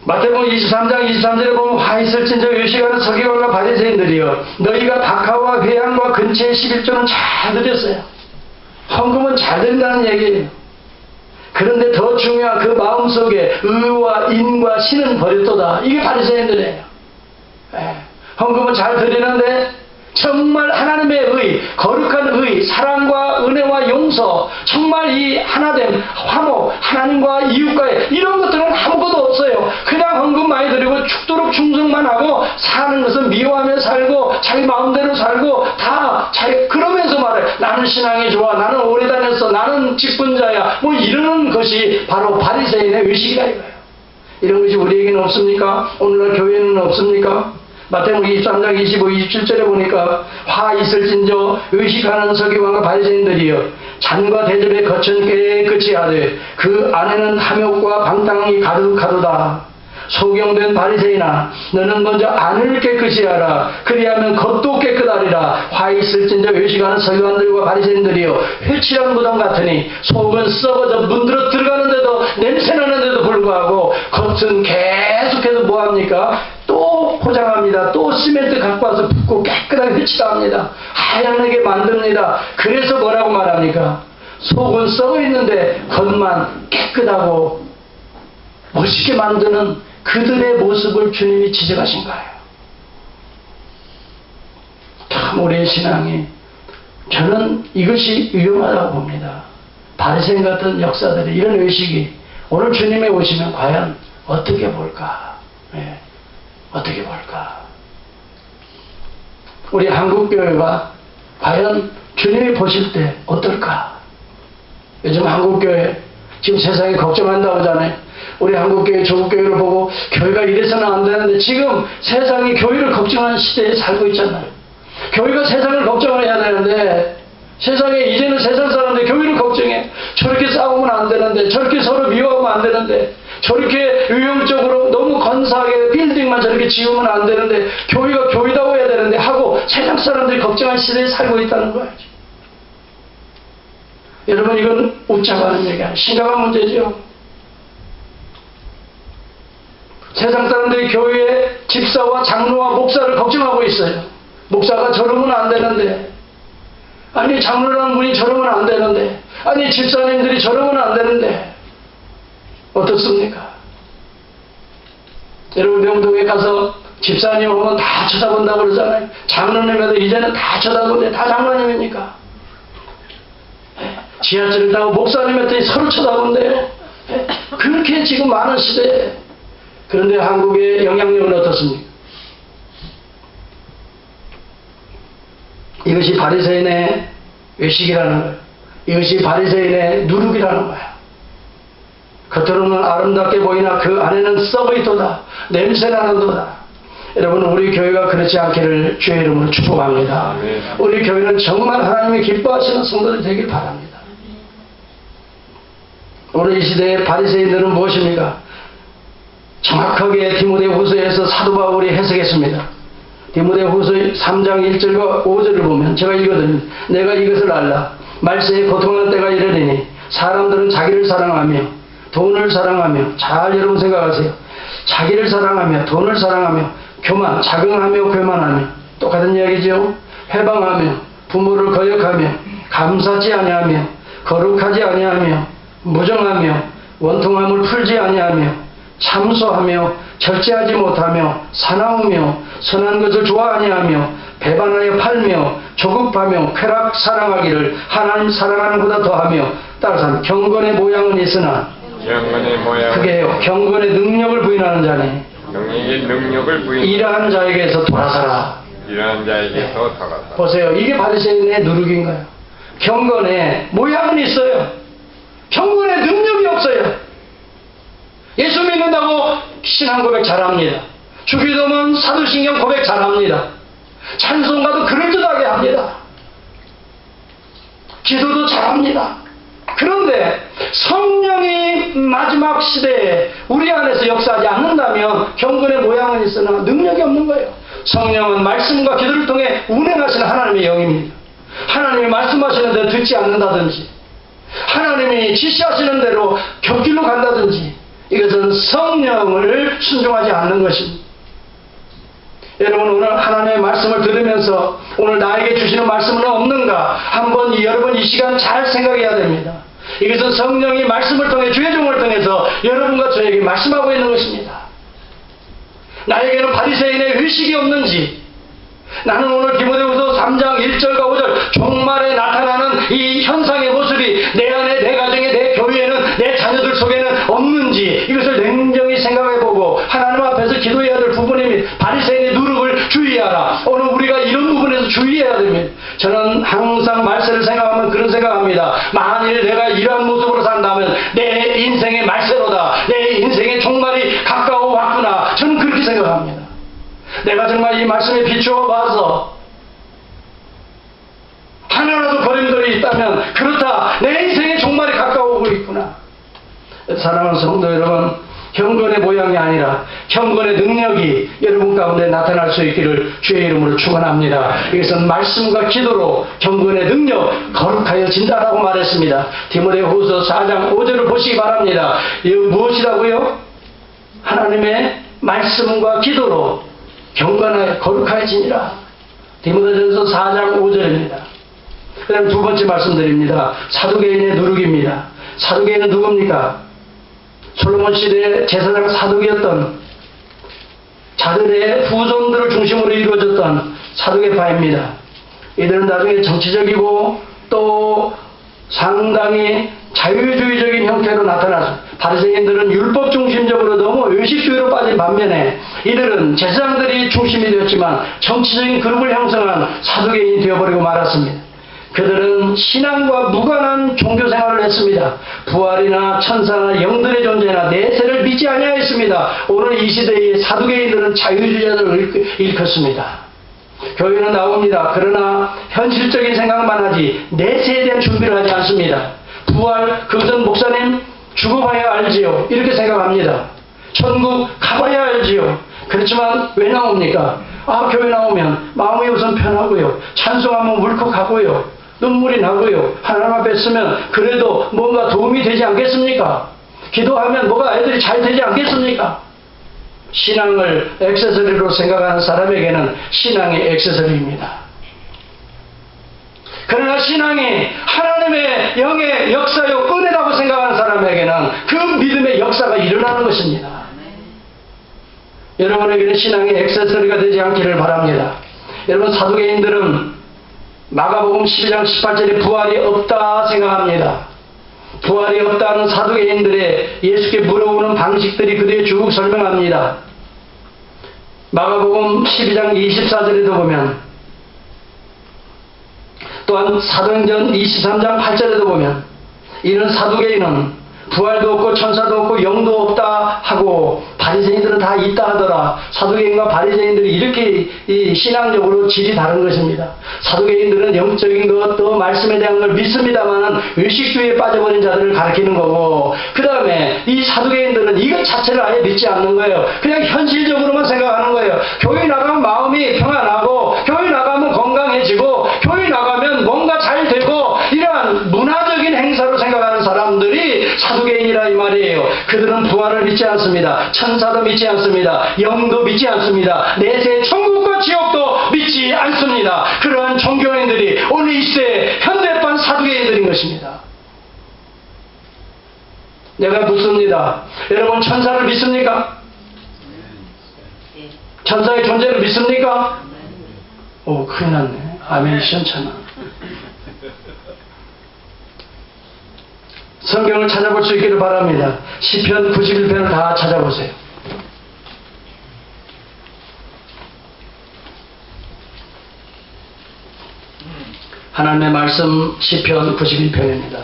Speaker 2: 마태복음 23장 23절에 보면 화 있을진저 요시가는 서기관과 바리새인들이여 너희가 박하와 회향과 근처의 11조는 잘 드렸어요. 헌금은 잘 드린다는 얘기예요. 그런데 더 중요한 그 마음속에 의와 인과 신은 버렸도다. 이게 바리새인들이에요. 헌금은 잘 드리는데 정말 하나님의 의, 거룩한 의, 사랑과 은혜와 용서, 정말 이 하나됨, 화목, 하나님과 이웃과의 이런 것들은 아무것도 없어요. 그냥 헌금 많이 드리고 죽도록 충성만 하고 사는 것은 미워하며 살고 자기 마음대로 살고 다 자기 그러면서 말해 나는 신앙이 좋아, 나는 오래 다녔어, 나는 직분자야 뭐 이러는 것이 바로 바리새인의 의식이다 이거예요. 이런 것이 우리에게는 없습니까? 오늘날 교회는 없습니까? 마태복음 23장 25, 27절에 보니까 화 있을진저 의식하는 서기관과 바리새인들이여 잔과 대접에 거천 깨끗이 하되 그 안에는 탐욕과 방탕이 가득하도다. 소경된 바리새인아, 너는 먼저 안을 깨끗이 하라. 그리하면 겉도 깨끗하리라. 화 있을진저 외식하는 서기관들과 바리새인들이여, 회칠한 무덤 같으니 속은 썩어져 문들어 들어가는데도 냄새나는데도 불구하고 겉은 계속해서 뭐합니까? 또 포장합니다. 또 시멘트 갖고 와서 붓고 깨끗하게 회칠합니다. 하얗게 만듭니다. 그래서 뭐라고 말합니까? 속은 썩어 있는데 겉만 깨끗하고 멋있게 만드는 그들의 모습을 주님이 지적하신 거예요. 참 우리의 신앙이, 저는 이것이 위험하다고 봅니다. 바리새인 같은 역사들이, 이런 의식이 오늘 주님에 오시면 과연 어떻게 볼까? 네. 어떻게 볼까? 우리 한국교회가 과연 주님이 보실 때 어떨까? 요즘 한국교회 지금 세상이 걱정한다고 하잖아요. 우리 한국교회 조국교회를 보고 교회가 이래서는 안 되는데, 지금 세상이 교회를 걱정하는 시대에 살고 있잖아요. 교회가 세상을 걱정해야 되는데 세상에 이제는 세상 사람들이 교회를 걱정해. 저렇게 싸우면 안 되는데, 저렇게 서로 미워하면 안 되는데, 저렇게 유형적으로 너무 건사하게 빌딩만 저렇게 지으면 안 되는데, 교회가 교회다고 해야 되는데 하고 세상 사람들이 걱정한 시대에 살고 있다는 거예요. 여러분, 이건 웃자고 하는 얘기 아니에요. 심각한 문제죠. 세상 사람들이 교회의 집사와 장로와 목사를 걱정하고 있어요. 목사가 저러면 안 되는데, 아니 장로라는 분이 저러면 안 되는데, 아니 집사님들이 저러면 안 되는데, 어떻습니까? 여러분, 명동에 가서 집사님 오면 다 쳐다본다고 그러잖아요. 장로님에도 이제는 다 쳐다보는데 다 장로님입니까? 지하철을 타고 목사님 했더니 서로 쳐다본대요. 그렇게 지금 많은 시대에. 그런데 한국의 영향력은 어떻습니까? 이것이 바리새인의 외식이라는 거예요. 이것이 바리새인의 누룩이라는 거예요. 겉으로는 아름답게 보이나 그 안에는 썩어있도다. 냄새나는도다. 여러분, 우리 교회가 그렇지 않기를 주의 이름으로 축복합니다. 우리 교회는 정말 하나님이 기뻐하시는 성도들이 되길 바랍니다. 오늘 이 시대의 바리새인들은 무엇입니까? 정확하게 디모데후서에서 사도 바울이 해석했습니다. 디모데후서 3장 1절과 5절을 보면, 제가 읽거든요. 내가 이것을 알라. 말세에 고통하는 때가 이르리니 사람들은 자기를 사랑하며 돈을 사랑하며, 잘 여러분 생각하세요. 자기를 사랑하며 돈을 사랑하며 교만, 자긍하며 교만하며, 똑같은 이야기죠. 회방하며 부모를 거역하며 감사치 아니하며 거룩하지 아니하며 무정하며 원통함을 풀지 아니하며 참소하며 절제하지 못하며 사나우며 선한 것을 좋아하니 하며 배반하여 팔며 조급하며 쾌락 사랑하기를 하나님 사랑하는 보다 더하며, 따라서 경건의 모양은 있으나, 그게요, 경건의 능력을 부인하는 자니 이러한 자에게서 돌아서라.
Speaker 1: 이러한 자에게서 돌아서라.
Speaker 2: 보세요. 이게 바리새인의 누룩인 거예요. 경건의 모양은 있어요. 경건의 능력이 없어요. 예수 믿는다고 신앙 고백 잘합니다. 주기도면 사도신경 고백 잘합니다. 찬송가도 그럴듯하게 합니다. 기도도 잘합니다. 그런데 성령이 마지막 시대에 우리 안에서 역사하지 않는다면 경건의 모양은 있으나 능력이 없는 거예요. 성령은 말씀과 기도를 통해 운행하시는 하나님의 영입니다. 하나님이 말씀하시는 대로 듣지 않는다든지, 하나님이 지시하시는 대로 곁길로 간다든지, 이것은 성령을 순종하지 않는 것입니다. 여러분, 오늘 하나님의 말씀을 들으면서 오늘 나에게 주시는 말씀은 없는가 한번 여러분 이 시간 잘 생각해야 됩니다. 이것은 성령이 말씀을 통해 주의 종을 통해서 여러분과 저에게 말씀하고 있는 것입니다. 나에게는 바리새인의 의식이 없는지, 나는 오늘 디모데후서 3장 1절과 5절 종말에 나타나는 이 현상의 모습이 내 안에, 내 가정에, 내 교회에는, 내 자녀들 속에는 없는지, 이것을 냉정히 생각해보고 하나님 앞에서 기도해야 될 부분입니다. 바리새인의 누룩을 주의하라. 오늘 우리가 이런 부분에서 주의해야 됩니다. 저는 항상 말세를 생각하면 그런 생각합니다. 만일 내가 이러한 모습으로 산다면 내 인생의 말세로다. 내 인생의 종말이 가까워 왔구나. 저는 그렇게 생각합니다. 내가 정말 이 말씀에 비추어 봐서 하나라도 거림돌이 있다면, 그렇다, 내 인생의 종말이 가까워 오고 있구나. 사랑하는 성도 여러분, 경건의 모양이 아니라 경건의 능력이 여러분 가운데 나타날 수 있기를 주의 이름으로 축원합니다. 이것은 말씀과 기도로 경건의 능력 거룩하여진다라고 말했습니다. 디모데후서 4장 5절을 보시기 바랍니다. 이거 무엇이라고요? 하나님의 말씀과 기도로 경건하여 거룩하여지니라. 디모데전서 4장 5절입니다. 그 다음 두 번째 말씀드립니다. 사두개인의 누룩입니다. 사두개인은 누굽니까? 솔로몬 시대의 제사장 사두개였던 자들의 후손들을 중심으로 이루어졌던 사두개파입니다. 이들은 나중에 정치적이고 또 상당히 자유주의적인 형태로 나타나서 바리새인들은 율법 중심적으로 너무 의식주의로 빠진 반면에 이들은 제사장들이 중심이 되었지만 정치적인 그룹을 형성한 사두개인이 되어버리고 말았습니다. 그들은 신앙과 무관한 종교생활을 했습니다. 부활이나 천사나 영들의 존재나 내세를 믿지 아니하였습니다. 오늘 이 시대의 사두개인들은 자유주의자들을 일컫습니다. 교회는 나옵니다. 그러나 현실적인 생각만 하지 내세에 대한 준비를 하지 않습니다. 부활, 그것은 목사님 죽어봐야 알지요. 이렇게 생각합니다. 천국 가봐야 알지요. 그렇지만 왜 나옵니까? 교회 나오면 마음이 우선 편하고요. 찬송하면 울컥하고요. 눈물이 나고요. 하나님 앞에 서면 그래도 뭔가 도움이 되지 않겠습니까? 기도하면 뭐가 애들이 잘 되지 않겠습니까? 신앙을 액세서리로 생각하는 사람에게는 신앙이 액세서리입니다. 그러나 신앙이 하나님의 영의 역사요 은혜라고 생각하는 사람에게는 그 믿음의 역사가 일어나는 것입니다. 여러분에게는 신앙의 액세서리가 되지 않기를 바랍니다. 여러분, 사두개인들은 마가복음 12장 18절에 부활이 없다 생각합니다. 부활이 없다는 사두개인들의 예수께 물어보는 방식들이 그들의 쭉 설명합니다. 마가복음 12장 24절에도 보면, 또한 사도행전 23장 8절에도 보면, 이런 사두개인은 부활도 없고 천사도 없고 영도 없다 하고 바리새인들은 다 있다 하더라. 사두개인과 바리새인들이 이렇게 신앙적으로 질이 다른 것입니다. 사두개인들은 영적인 것, 또 말씀에 대한 걸 믿습니다만 의식주의에 빠져버린 자들을 가리키는 거고, 그 다음에 이 사두개인들은 이것 자체를 아예 믿지 않는 거예요. 그냥 현실적으로만 생각하는 거예요. 교회 나가면 마음이 평안하고, 교회 나가면 건강해지고, 교회 나가면 뭔가 잘 되고, 이러한 문화적인 행사로 생각하는 사람들이 사두개인이라 이 말이에요. 그들은 부활을 믿지 않습니다. 천사도 믿지 않습니다. 영도 믿지 않습니다. 내세 천국과 지옥도 믿지 않습니다. 그러한 종교인들이 오늘 이 시대의 현대판 사두개인들인 것입니다. 내가 묻습니다. 여러분, 천사를 믿습니까? 천사의 존재를 믿습니까? 오, 큰일 났네. 아멘, 시원찮아. 성경을 찾아볼 수 있기를 바랍니다. 시편 91편을 다 찾아보세요. 하나님의 말씀 시편 91편입니다.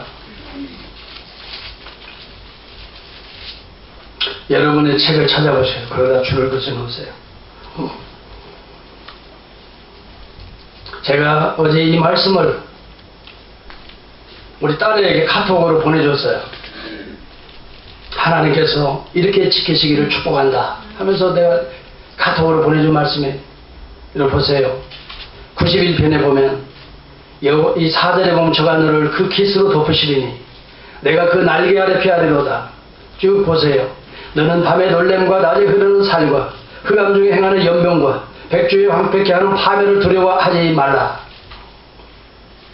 Speaker 2: 여러분의 책을 찾아보세요. 그러다 줄을 그쳐 놓으세요. 제가 어제 이 말씀을 우리 딸에게 카톡으로 보내줬어요. 하나님께서 이렇게 지키시기를 축복한다 하면서 내가 카톡으로 보내준 말씀에 이걸 보세요. 91편에 보면 이 4절에 보면 저가 너를 그 깃으로 덮으시리니 내가 그 날개 아래 피하리로다. 쭉 보세요. 너는 밤에 놀램과 낮에 흐르는 살과 흑암 중에 행하는 연병과 백주에 황폐케 하는 파멸을 두려워하지 말라.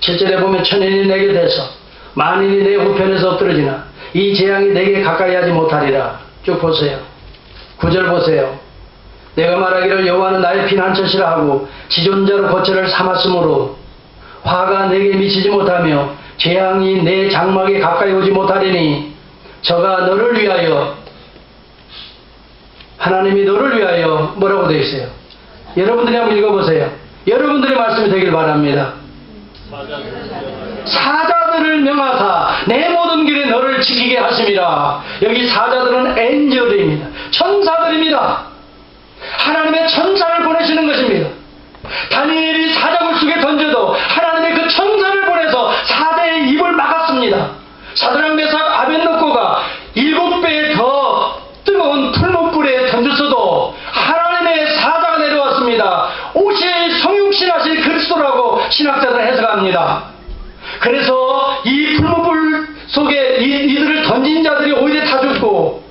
Speaker 2: 7절에 보면 천인이 내게 대서 만인이 내 우편에서 엎드러지나 이 재앙이 내게 가까이 하지 못하리라. 쭉 보세요. 9절 보세요. 내가 말하기를 여호와는 나의 피난처시라 하고 지존자로 거처를 삼았으므로 화가 내게 미치지 못하며 재앙이 내 장막에 가까이 오지 못하리니 저가 너를 위하여, 하나님이 너를 위하여 뭐라고 되어 있어요? 여러분들이 한번 읽어보세요. 여러분들의 말씀이 되길 바랍니다. 사자들을 명하사 내 모든 길에 너를 지키게 하심이라. 여기 사자들은 엔젤입니다. 천사들입니다. 하나님의 천사를 보내시는 것입니다. 다니엘이 사자굴 속에 던져도 하나님의 그 천사를 보내서 사자의 입을 막았습니다. 사드락 메삭 아벳느고가 7배 더 뜨거운 신학자들은 해석합니다. 그래서 이 풀무불 속에 이들을 던진 자들이 오히려 다 죽고,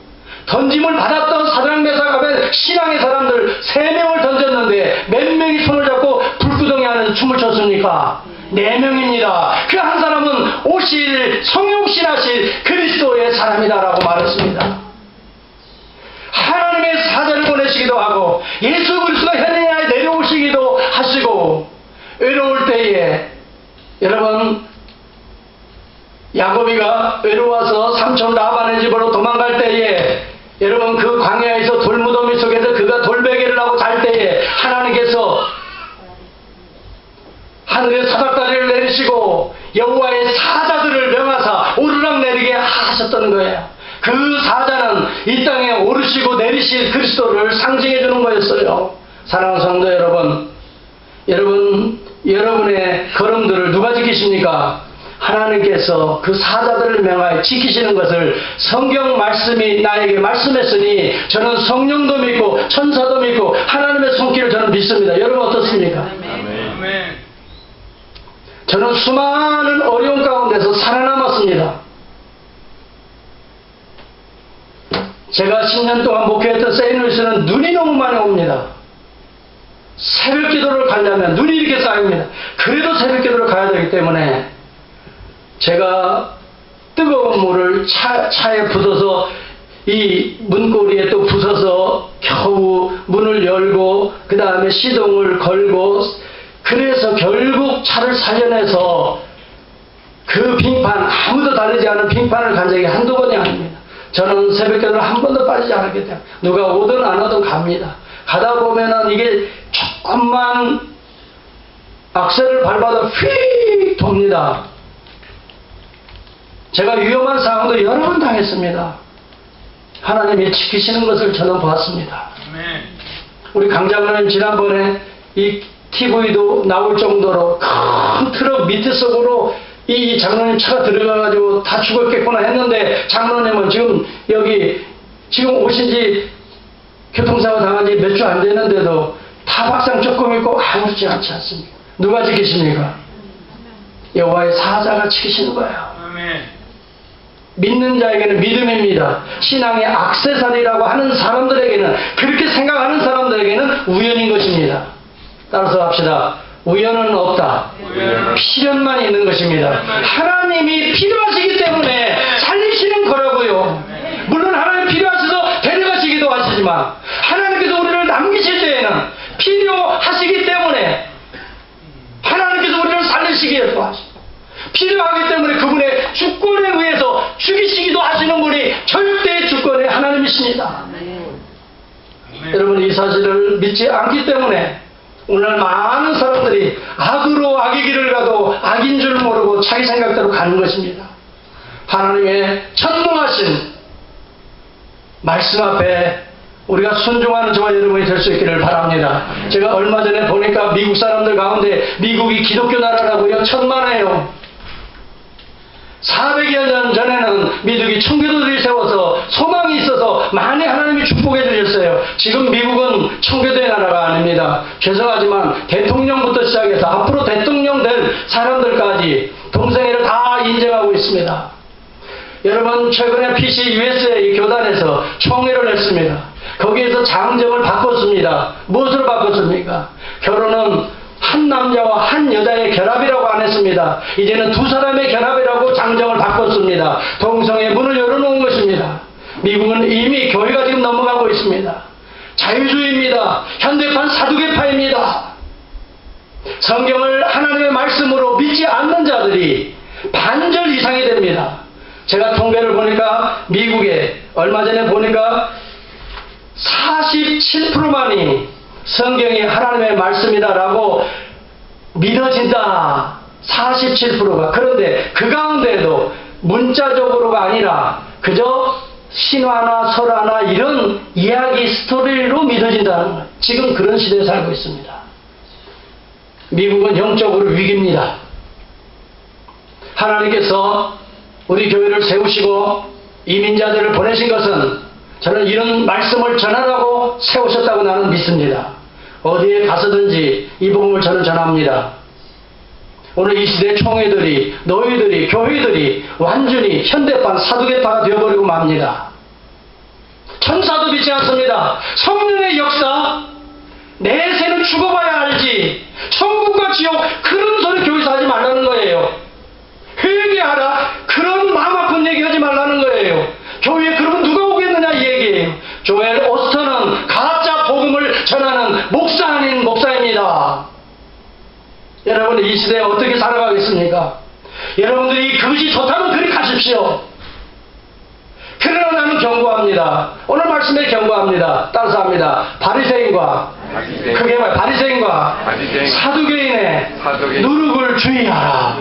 Speaker 2: 던짐을 받았던 사드락 메삭 아벤 신앙의 사람들 3명을 던졌는데 몇 명이 손을 잡고 불구덩이 안에서 춤을 췄습니까? 4명입니다. 그 한 사람은 오실 성육신하실 그리스도의 사람이다라고 말했습니다. 하나님의 사자를 보내시기도 하고 예수 그리스도가 현행하에 내려오시기도 하시고, 외로울 때에 여러분, 야곱이가 외로워서 삼촌 라반의 집으로 도망갈 때에, 여러분 그 광야에서 돌무더미 속에서 그가 돌베개를 하고 잘 때에 하나님께서 하늘에 사닥다리를 내리시고 여호와의 사자들을 명하사 오르락 내리게 하셨던 거예요. 그 사자는 이 땅에 오르시고 내리실 그리스도를 상징해 주는 거였어요. 사랑하는 성도 여러분, 여러분의 걸음들을 누가 지키십니까? 하나님께서 그 사자들을 명하여 지키시는 것을 성경 말씀이 나에게 말씀했으니 저는 성령도 믿고 천사도 믿고 하나님의 손길을 저는 믿습니다. 여러분 어떻습니까?
Speaker 1: 아멘.
Speaker 2: 저는 수많은 어려운 가운데서 살아남았습니다. 제가 10년 동안 목회했던 세인루이스는 눈이 너무 많이 옵니다. 새벽 기도를 가려면 눈이 이렇게 쌓입니다. 그래도 새벽 기도를 가야 되기 때문에 제가 뜨거운 물을 차에 붓어서 이 문고리에 또 부숴서 겨우 문을 열고 그 다음에 시동을 걸고, 그래서 결국 차를 살려내서 그 빙판, 아무도 다르지 않은 빙판을 간 적이 한두 번이 아닙니다. 저는 새벽기도를 한 번도 빠지지 않았기 때문에 누가 오든 안 오든 갑니다. 가다 보면은 이게 조금만 악셀을 밟아도 휙 돕니다. 제가 위험한 상황도 여러 번 당했습니다. 하나님이 지키시는 것을 저는 보았습니다. 우리 강장로님 지난번에 이 TV도 나올 정도로 큰 트럭 밑에 속으로 이 장로님 차가 들어가가지고 다 죽었겠구나 했는데, 장로님은 지금 여기 지금 오신지 교통사고 당한 지 몇 주 안 됐는데도 타박상 조금 있고 아무렇지 않지 않습니까? 누가 지키십니까? 여호와의 사자가 지키시는 거예요. 믿는 자에게는 믿음입니다. 신앙의 액세서리라고 하는 사람들에게는, 그렇게 생각하는 사람들에게는 우연인 것입니다. 따라서 합시다. 우연은 없다. 필연만 있는 것입니다. 하나님이 필요하시기 때문에 살리시는 거라고요. 물론 하나님 필요하셔서 데려가시기도 하시지만, 하나님께서 우리를 남기실 때에는 필요하시기 때문에 하나님께서 우리를 살리시기에 또 하십니다. 필요하기 때문에 그분의 주권에 의해서 죽이시기도 하시는 분이 절대 주권의 하나님이십니다. 여러분, 이 사실을 믿지 않기 때문에 오늘 많은 사람들이 악으로 악의 길을 가도 악인 줄 모르고 자기 생각대로 가는 것입니다. 하나님의 천능하신 말씀 앞에 우리가 순종하는 저와 여러분이 될 수 있기를 바랍니다. 제가 얼마 전에 보니까 미국 사람들 가운데, 미국이 기독교 나라라고요? 천만에요. 400여 년 전에는 미국이 청교도들이 세워서 소망이 있어서 많이 하나님이 축복해 주셨어요. 지금 미국은 청교도의 나라가 아닙니다. 죄송하지만 대통령부터 시작해서 앞으로 대통령 될 사람들까지 동성애를 다 인정하고 있습니다. 여러분, 최근에 PC USA 교단에서 총회를 했습니다. 거기에서 장정을 바꿨습니다. 무엇으로 바꿨습니까? 결혼은 한 남자와 한 여자의 결합이라고 안 했습니다. 이제는 두 사람의 결합이라고 장정을 바꿨습니다. 동성애 문을 열어놓은 것입니다. 미국은 이미 교회가 지금 넘어가고 있습니다. 자유주의입니다. 현대판 사두개파입니다. 성경을 하나님의 말씀으로 믿지 않는 자들이 반절 이상이 됩니다. 제가 통계를 보니까 미국에 얼마 전에 보니까 47%만이 성경이 하나님의 말씀이다라고 믿어진다. 47%가. 그런데 그 가운데에도 문자적으로가 아니라 그저 신화나 설화나 이런 이야기 스토리로 믿어진다는 거예요. 지금 그런 시대에 살고 있습니다. 미국은 영적으로 위기입니다. 하나님께서 우리 교회를 세우시고 이민자들을 보내신 것은 저는 이런 말씀을 전하라고 세우셨다고 나는 믿습니다. 어디에 가서든지 이 복음을 저는 전합니다. 오늘 이 시대 총회들이, 너희들이, 교회들이 완전히 현대판 사두개파가 되어버리고 맙니다. 천사도 믿지 않습니다. 성령의 역사, 내세는 죽어봐야 알지. 천국과 지옥, 그런 소리 교회에서 하지 말라는 거예요. 회개하라, 그런 마음 아픈 얘기 하지 말라는 거예요. 교회에 그러면 누가 오겠느냐 이 얘기예요. 조엘 오스터는 가짜 복음을 전하는 목사 아닌 목사입니다. 여러분, 이 시대에 어떻게 살아가겠습니까? 여러분들이 그것이 좋다면 그리 가십시오. 그러나 나는 경고합니다. 오늘 말씀에 경고합니다. 따라서 합니다. 바리새인과 그게 뭐야? 바리새인과 사두개인의 누룩을 주의하라.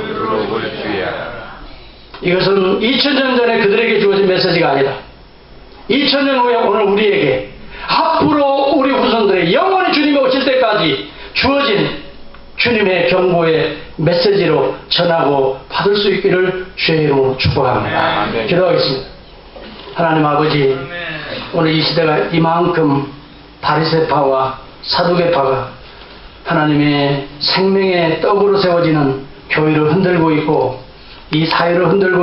Speaker 2: 이것은 2000년 전에 그들에게 주어진 메시지가 아니라 2000년 후에 오늘 우리에게, 앞으로 우리 후손들의 영원히 주님이 오실 때까지 주어진 주님의 경고의 메시지로 전하고 받을 수 있기를 주의 이름으로 축복합니다. 기도하겠습니다. 하나님 아버지, 오늘 이 시대가 이만큼 바리새파와 사두개파가 하나님의 생명의 떡으로 세워지는 교회를 흔들고 있고 이 사회를 흔들고